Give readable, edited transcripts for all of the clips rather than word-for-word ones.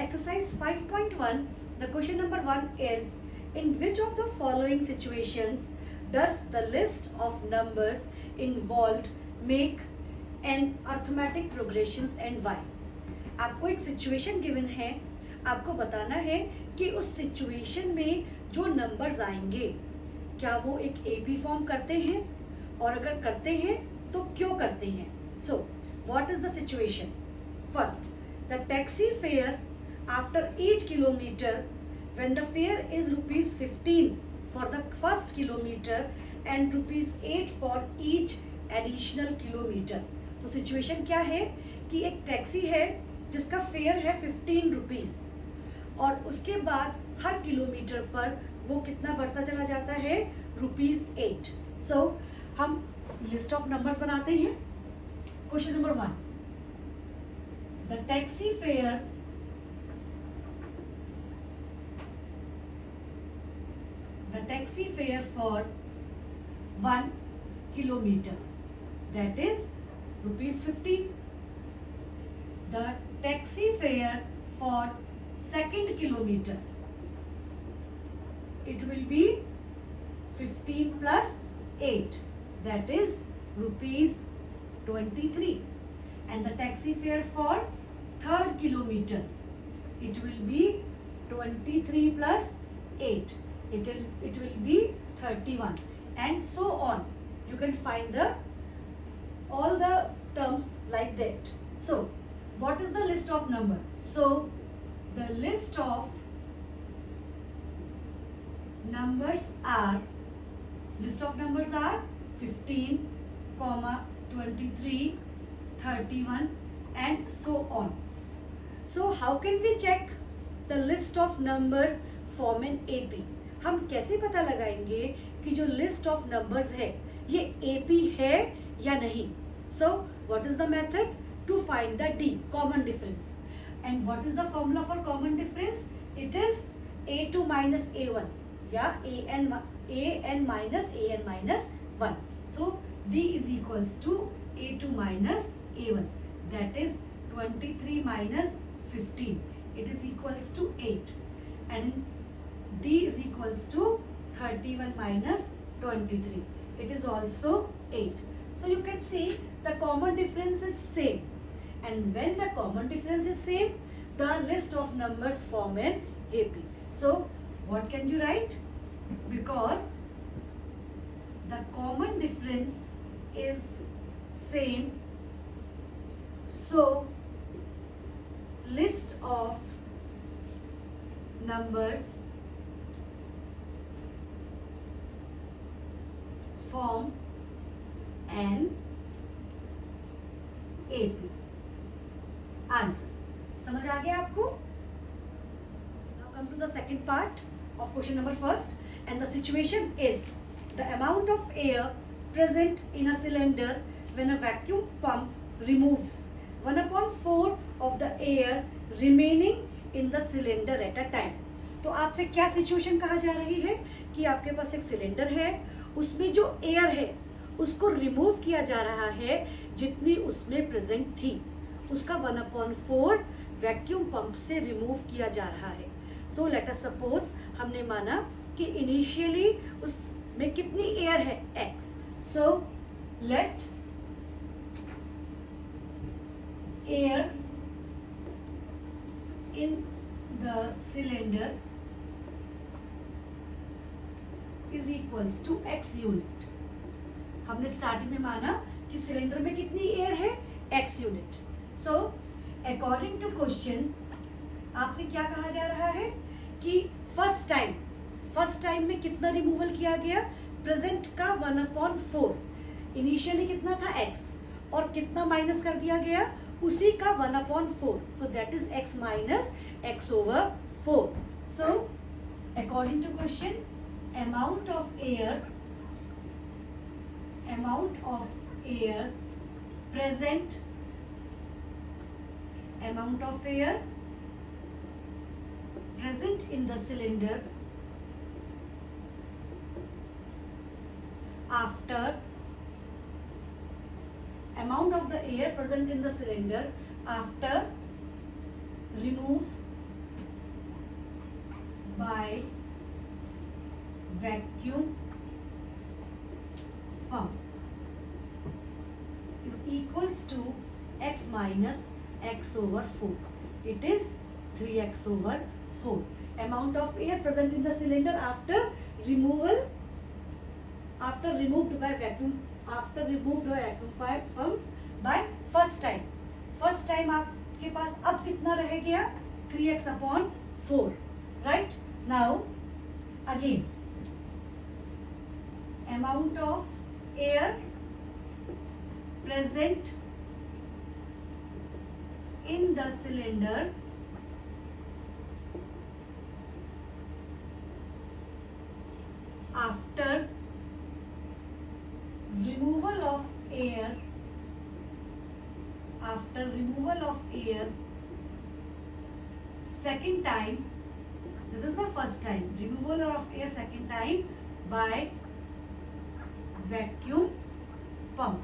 exercise 5.1, the question number 1 is, in which of the following situations does the list of numbers involved make an arithmetic progressions and why? आपको एक situation given है, आपको बताना है कि उस situation में जो नंबर्स आएंगे क्या वो एक एपी फॉर्म करते हैं, और अगर करते हैं तो क्यों करते हैं. सो what is the situation? First, the taxi fare after each kilometre when the fare is rupees 15 for the first kilometer and rupees 8 for each additional kilometer. तो सिचुएशन क्या है कि एक टैक्सी है जिसका फेयर है 15 रुपीज़ और उसके बाद हर किलोमीटर पर वो कितना बढ़ता चला जाता है, ₹8. सो हम लिस्ट ऑफ नंबर्स बनाते हैं. Question number 1, the taxi fare for 1 kilometer, that is ₹15. The taxi fare for second kilometer, it will be 15 plus 8, that is ₹23. And the taxi fare for third kilometer, it will be 23 plus 8. It will be 31, and so on. You can find all the terms like that. So what is the list of number? So the list of numbers are 15, 23, 31 and so on. So how can we check the list of numbers form an AP? हम कैसे पता लगाएंगे कि जो list of numbers है ये AP है या नहीं? So what is the method to find the D, common difference. And what is the formula for common difference? It is a2 minus a1 या an minus an minus 1. So d is equals to a2 minus a1, that is 23 minus 15, it is equals to 8, and d is equals to 31 minus 23, it is also 8. So you can see the common difference is same, and when the common difference is same, the list of numbers form an AP. So what can you write? Because the common difference is same, so list of numbers form an AP. Answer. समझ आ गया आपको? Now come to the second part of question number first, and the situation is the amount of air present in a cylinder when a vacuum pump removes 1/4 of the air remaining in the cylinder at a time. तो आपसे क्या situation कहा जा रही है कि आपके पास एक सिलेंडर है, उसमें जो एयर है उसको रिमूव किया जा रहा है जितनी उसमें प्रेजेंट थी, उसका 1/4 वैक्यूम पंप से रिमूव किया जा रहा है. सो लेट अस सपोज हमने माना कि इनिशियली उसमें कितनी एयर है, x. So let air in the cylinder is equals to x unit. हमने स्टार्टिंग में माना कि सिलेंडर में कितनी एयर है, x unit. So according to question आपसे क्या कहा जा रहा है कि फर्स्ट टाइम में कितना रिमूवल किया गया, प्रेजेंट का 1/4. इनिशियली कितना था, x, और कितना माइनस कर दिया गया, उसी का 1/4. So that is x minus x/4. So according to question amount of air present in the cylinder after amount of the air present in the cylinder after remove by vacuum pump is equals to x minus x over 4. It is 3x over 4. Amount of air present in the cylinder after removed by vacuum pump by first time आपके पास अब कितना रह गया 3x upon 4. Right? Now again amount of air present in the cylinder after removal of air second time. This is the first time. Removal of air second time by vacuum pump.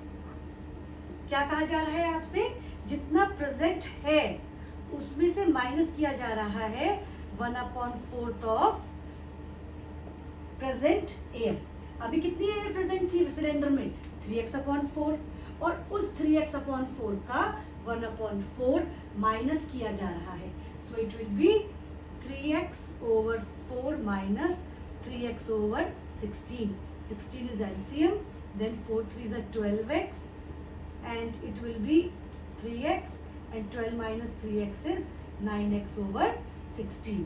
क्या कहा जा रहा है आपसे? जितना present है उसमें से माइनस किया जा रहा है 1/4 ऑफ प्रेजेंट एयर. अभी कितनी एयर प्रेजेंट थी सिलेंडर में 3x/4 और उस 3x/4 का 1/4 माइनस किया जा रहा है. So it will B 3x/4 minus 3x/16. 16 is LCM, then 4 3s are 12x, and it will be 3x, and 12 minus 3x is 9x/16.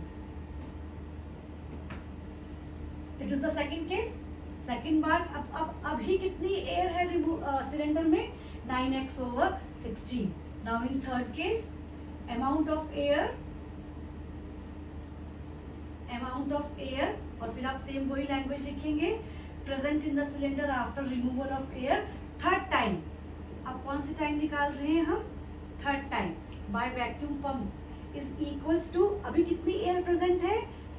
It is the second case. Second बार अब अभी कितनी air है cylinder में 9x/16. Now in third case amount of air और फिर आप same वही लैंग्वेज लिखेंगे present in the cylinder after removal of air third time. अब कौन सी टाइम निकाल रहे हैं हम? Third time by vacuum pump is equals to अभी कितनी एयर प्रेजेंट है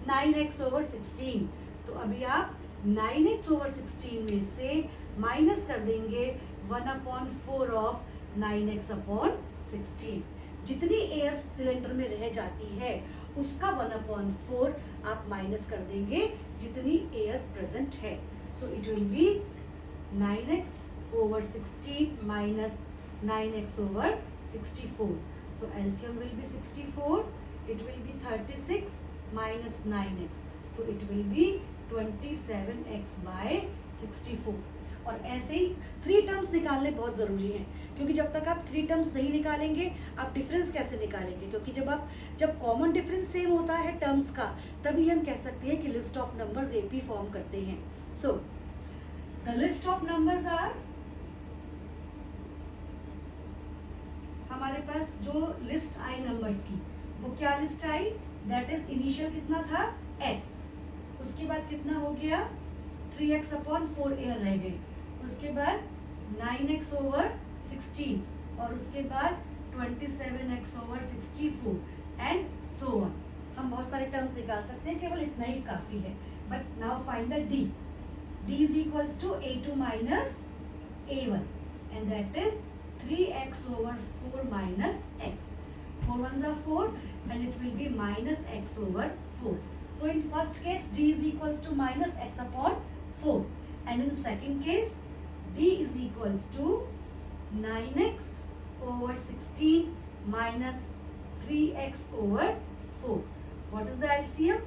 9x/16. तो अभी आप 9x/16 में से माइनस कर देंगे 1/4 ऑफ 9x/16. जितनी एयर सिलेंडर में रह जाती है उसका 1/4 आप माइनस कर देंगे जितनी एयर प्रेजेंट है. So it will B 9x/16 minus 9x/64. So LCM will be 64. It will be 36 minus 9x. So it will be 27x/64. और ऐसे ही 3 टर्म्स निकालने बहुत ज़रूरी हैं क्योंकि जब तक आप 3 टर्म्स नहीं निकालेंगे आप डिफरेंस कैसे निकालेंगे? क्योंकि जब कॉमन डिफरेंस सेम होता है टर्म्स का तभी हम कह सकते हैं कि list of numbers AP form करते हैं. So the list of numbers are हमारे पास जो लिस्ट आई नंबर्स की वो क्या लिस्ट आई? दैट इज इनिशियल कितना था x, उसके बाद कितना हो गया 3x/4 एयर रह गई, उसके बाद 9x/16 और उसके बाद 27x/64 एंड सो ऑन. हम बहुत सारे टर्म्स निकाल सकते हैं, केवल इतना ही काफी है. But now find the d. d is equals to a2 minus a1 and that is 3x/4 minus x. 4 ones are 4 and it will be minus x/4. So in first case d is equals to minus x/4 and in second case d is equals to 9x/16 minus 3x/4. What is the LCM?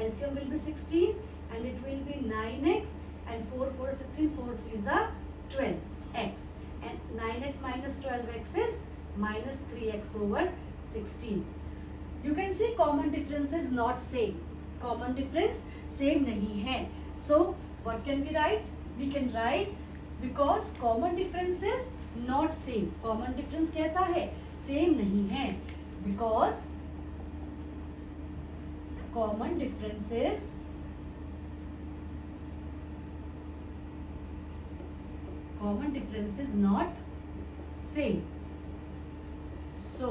LCM will be 16 and it will be 9x and 4 4 16, 4 3s are 12x and 9x minus 12x is minus 3x/16. You can see common difference is not same. Common difference same नहीं है. So what can we write? We can write because common difference is not same. Common difference कैसा है? Same नहीं है. Because common difference is not same. So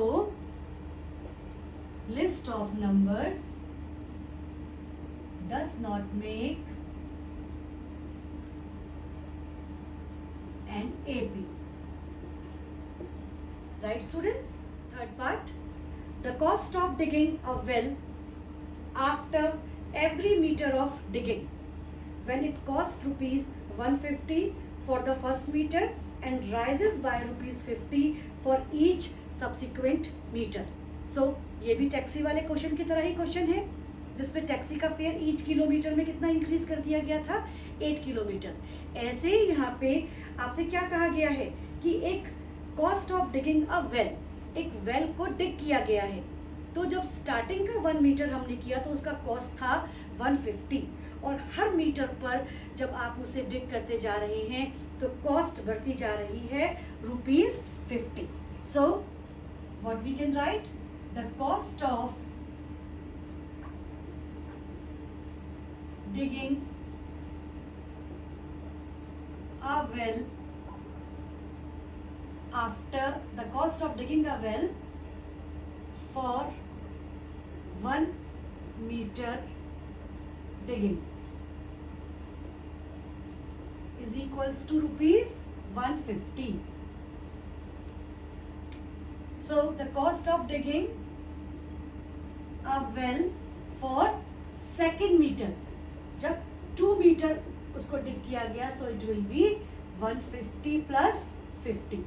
list of numbers does not make an AP. Right, students? Third part. The cost of digging a well after every meter of digging when it costs rupees 150 for the first meter and rises by rupees 50 for each subsequent meter. So ये भी taxi वाले question की तरह ही question है, जिसमें taxi का fair each kilometre में कितना इंक्रीज कर दिया गया था, 8 किलोमीटर। ऐसे ही यहाँ पे आपसे क्या कहा गया है कि एक cost of digging a well, एक वेल को डिग किया गया है। तो जब स्टार्टिंग का 1 मीटर हमने किया तो उसका कॉस्ट था 150, और हर मीटर पर जब आप उसे डिग करते जा रहे हैं तो कॉस्ट बढ़ती जा रही है rupees 50। So what we can write, the cost of digging a well after the cost of digging a well for 1 meter digging is equals to rupees 150. So the cost of digging a well for second meter, जब 2 metre उसको डिग किया गया, सो it will B 150 plus 50।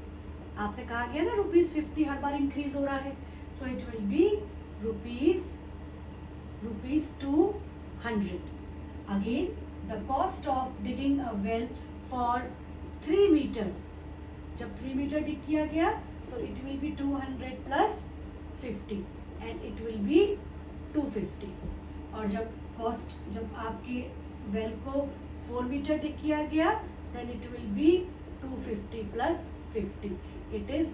आपसे कहा गया ना rupees 50 हर बार increase हो रहा है, so it will be rupees 200। Again the cost of digging a well for 3 meters, जब 3 मीटर डिग किया गया तो it will be 200 plus 50 and it will be 250। और जब आपके वेल को 4 मीटर डिग किया गया then it will be 250 plus 50, it is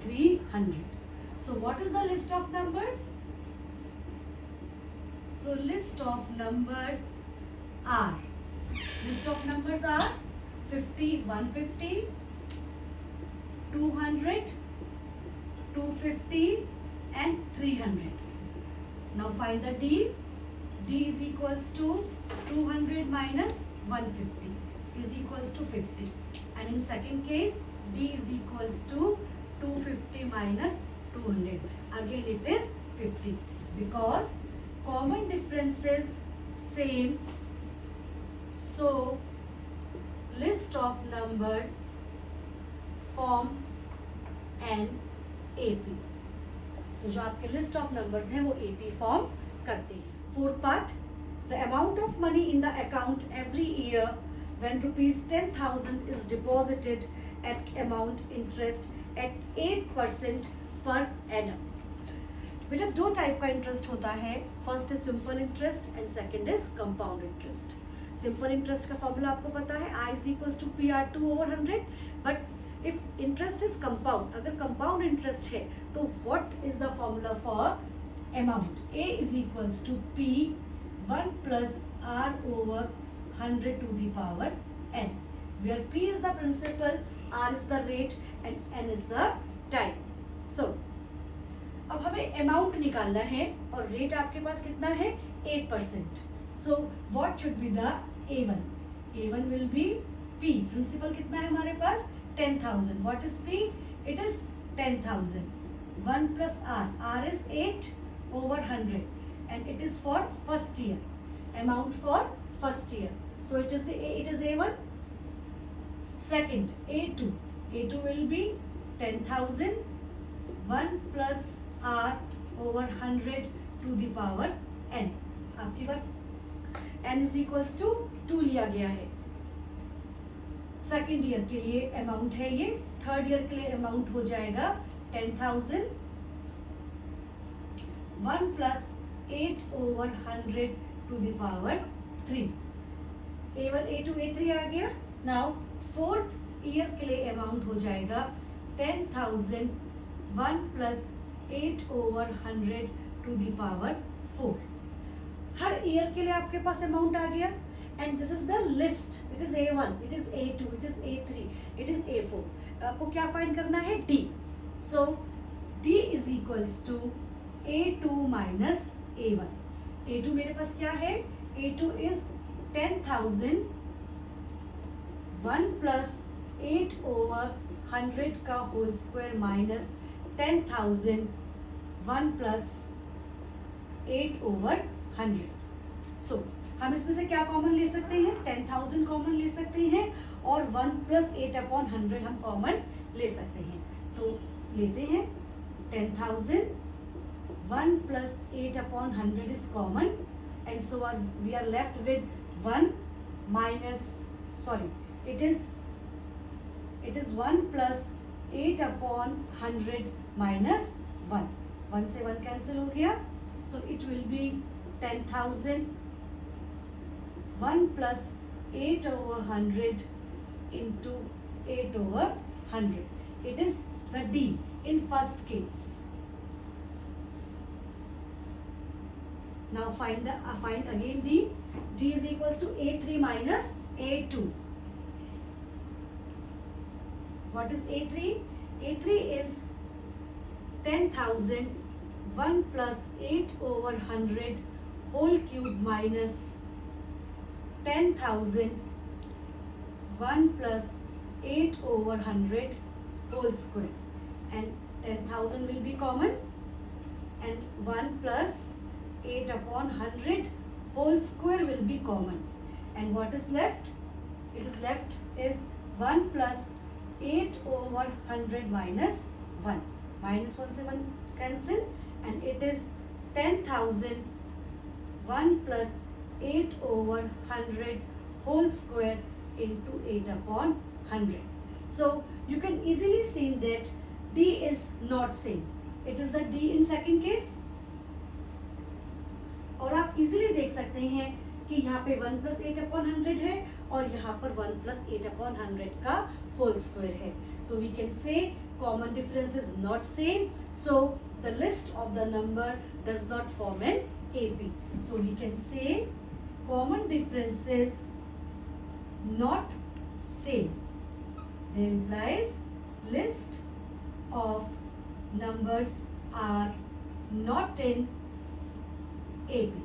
300। So what is the list of numbers? So list of numbers are 50, 150, 200, 250 and 300. Now find the D. D is equals to 200 minus 150 is equals to 50, and in second case D is equals to 250 minus 200, again it is 50 because common difference is same, so list of numbers form an AP। तो जो आपके list of numbers हैं वो AP form करते हैं। Fourth part, the amount of money in the account every year when rupees 10,000 is deposited at amount interest at 8% per annum। बेटा 2 type का interest होता है, first is simple interest and second is compound interest. Simple interest का formula आपको पता है, I is equals to PR2/100, but if interest is compound, अगर compound interest है तो what is the formula for amount? A is equals to P 1 plus R/100 to the power n, where P is the principal, R is the rate and n is the time। So अब हमें amount निकालना है और rate आपके पास कितना है 8%। So what should be the A1? A1 will be P, principal कितना है हमारे पास 10,000, what is P? It is 10,000, 1 plus R is 8/100 and it is for first year, amount for first year, so it is A1। second A2 will be 10,000, 1 plus R/100 to the power n। आपकी बात n is equals to 2 लिया गया है, second year के लिए amount है ये, third year के लिए अमाउंट हो जाएगा 10,000, 1 plus 8/100 to the power 3। A1, A2, A3 आ गया। नाउ फोर्थ ईयर के लिए अमाउंट हो जाएगा 10,000, 1 plus 8/100 to the power 4। हर ईयर के लिए आपके पास अमाउंट आ गया and this is the list, it is A1, it is A2, it is A3, it is A4। आपको क्या फाइंड करना है? D। So D is equals to A2 minus A1। A2 मेरे पास क्या है? A2 इज 10,000, 1 plus 8/100 का whole square minus 10,000, 1 plus 8/100। सो हम इसमें से क्या कॉमन ले सकते हैं? 10,000 कॉमन ले सकते हैं और 1 + 8/100 हम कॉमन ले सकते हैं। तो लेते हैं 10,000, 1 + 8/100 is common, and so we are left with 1 minus, sorry, it is 1 + 8/100 minus 1. 1 से 1 कैंसिल हो गया, so it will be 10,000, 1 + 8/100 into 8/100. It is the D in first case. Now find again D. D is equals to A3 minus A2. What is A3? A3 is 10,000, 1 + 8/100 whole cube minus 10,000, 1 + 8/100 whole square, and 10,000 will be common, and 1 + 8/100 whole square will be common, and what is left? It is left is 1 + 8/100 minus 1. Minus 1 से 1 cancel, and it is 10,000, 1 + 8/100 whole square into 8/100. So you can easily see that D is not same. It is the D in second case. और आप easily देख सकते हैं कि यहाँ पे 1 + 8/100 है और यहाँ पर 1 + 8/100 का होल स्क्वायर है. So we can say common difference is not same. So the list of the number does not form an AP. So we can say common differences not same. They implies list of numbers are not in AP.